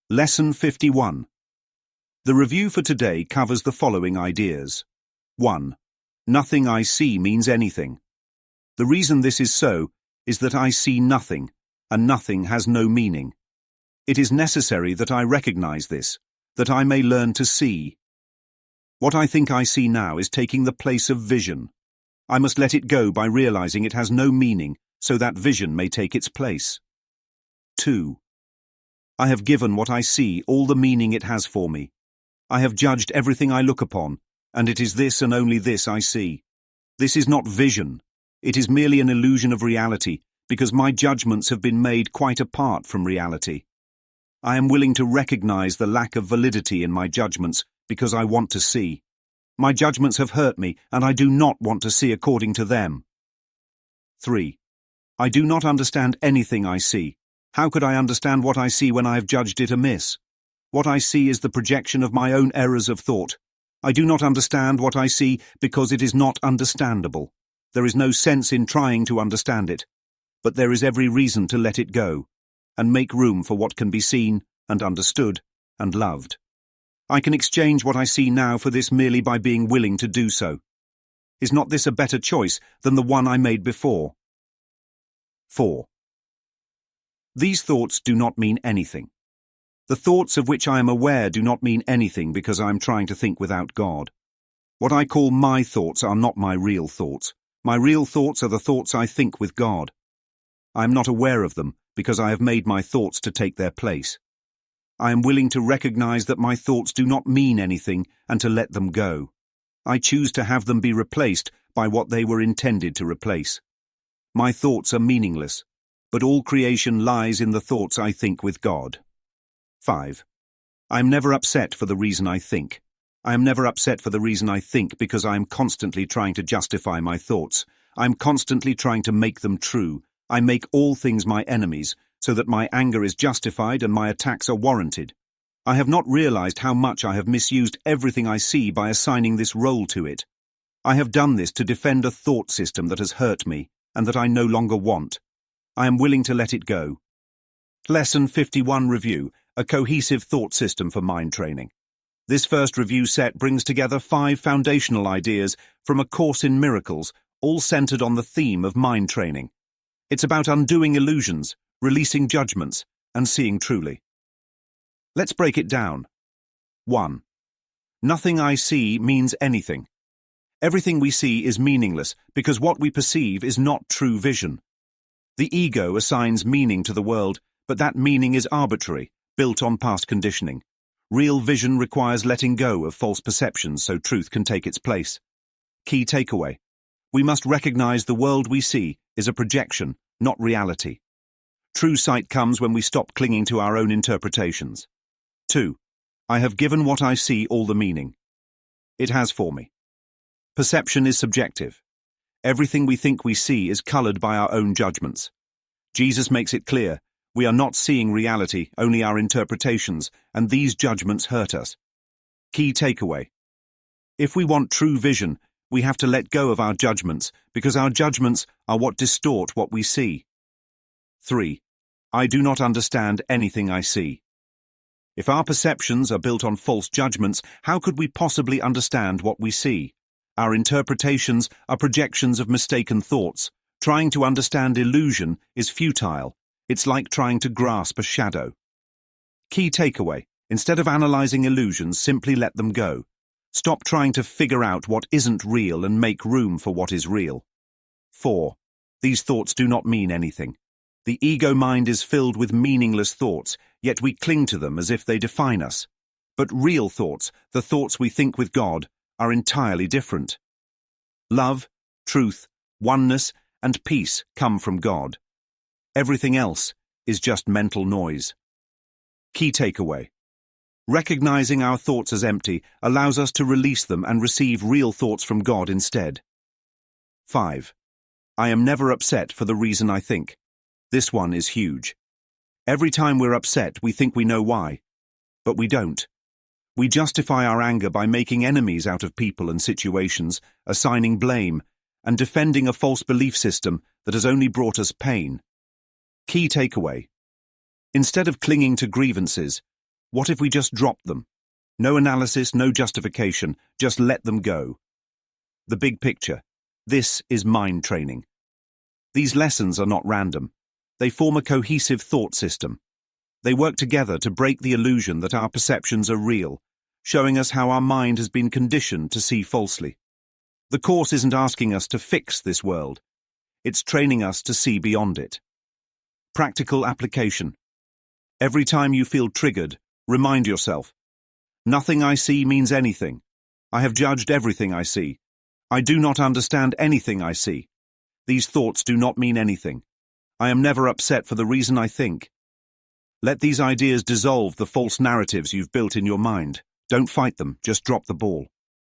Lesson 51. The review for today covers the following ideas. 1. Nothing I see means anything. The reason this is so is that I see nothing, and nothing has no meaning. It is necessary that I recognize this, that I may learn to see. What I think I see now is taking the place of vision. I must let it go by realizing it has no meaning, so that vision may take its place. 2. I have given what I see all the meaning it has for me. I have judged everything I look upon, and it is this and only this I see. This is not vision. It is merely an illusion of reality, because my judgments have been made quite apart from reality. I am willing to recognize the lack of validity in my judgments because I want to see. My judgments have hurt me, and I do not want to see according to them. 3. I do not understand anything I see. How could I understand what I see when I have judged it amiss? What I see is the projection of my own errors of thought. I do not understand what I see because it is not understandable. There is no sense in trying to understand it, but there is every reason to let it go and make room for what can be seen and understood and loved. I can exchange what I see now for this merely by being willing to do so. Is not this a better choice than the one I made before? 4. These thoughts do not mean anything. The thoughts of which I am aware do not mean anything because I am trying to think without God. What I call my thoughts are not my real thoughts. My real thoughts are the thoughts I think with God. I am not aware of them because I have made my thoughts to take their place. I am willing to recognize that my thoughts do not mean anything and to let them go. I choose to have them be replaced by what they were intended to replace. My thoughts are meaningless, but all creation lies in the thoughts I think with God. 5. I am never upset for the reason I think. I am never upset for the reason I think because I am constantly trying to justify my thoughts. I am constantly trying to make them true. I make all things my enemies, so that my anger is justified and my attacks are warranted. I have not realized how much I have misused everything I see by assigning this role to it. I have done this to defend a thought system that has hurt me and that I no longer want. I am willing to let it go. Lesson 51 Review, a cohesive thought system for mind training. This first review set brings together 5 foundational ideas from A Course in Miracles, all centered on the theme of mind training. It's about undoing illusions, releasing judgments, and seeing truly. Let's break it down. 1. Nothing I see means anything. Everything we see is meaningless because what we perceive is not true vision. The ego assigns meaning to the world, but that meaning is arbitrary, built on past conditioning. Real vision requires letting go of false perceptions so truth can take its place. Key takeaway. We must recognize the world we see is a projection, not reality. True sight comes when we stop clinging to our own interpretations. 2. I have given what I see all the meaning. It has for me. Perception is subjective. Everything we think we see is colored by our own judgments. Jesus makes it clear, we are not seeing reality, only our interpretations, and these judgments hurt us. Key takeaway. If we want true vision, we have to let go of our judgments, because our judgments are what distort what we see. 3. I do not understand anything I see. If our perceptions are built on false judgments, how could we possibly understand what we see? Our interpretations are projections of mistaken thoughts. Trying to understand illusion is futile. It's like trying to grasp a shadow. Key takeaway. Instead of analyzing illusions, simply let them go. Stop trying to figure out what isn't real and make room for what is real. 4. These thoughts do not mean anything. The ego mind is filled with meaningless thoughts, yet we cling to them as if they define us. But real thoughts, the thoughts we think with God, are entirely different. Love, truth, oneness, and peace come from God. Everything else is just mental noise. Key takeaway. Recognizing our thoughts as empty allows us to release them and receive real thoughts from God instead. 5. I am never upset for the reason I think. This one is huge. Every time we're upset, we think we know why. But we don't. We justify our anger by making enemies out of people and situations, assigning blame, and defending a false belief system that has only brought us pain. Key takeaway. Instead of clinging to grievances, What if we just dropped them? No analysis, no justification, just let them go. The big picture. This is mind training. These lessons are not random. They form a cohesive thought system. They work together to break the illusion that our perceptions are real, showing us how our mind has been conditioned to see falsely. The course isn't asking us to fix this world. It's training us to see beyond it. Practical application. Every time you feel triggered, remind yourself, nothing I see means anything. I have judged everything I see. I do not understand anything I see. These thoughts do not mean anything. I am never upset for the reason I think. Let these ideas dissolve the false narratives you've built in your mind. Don't fight them, just drop the ball.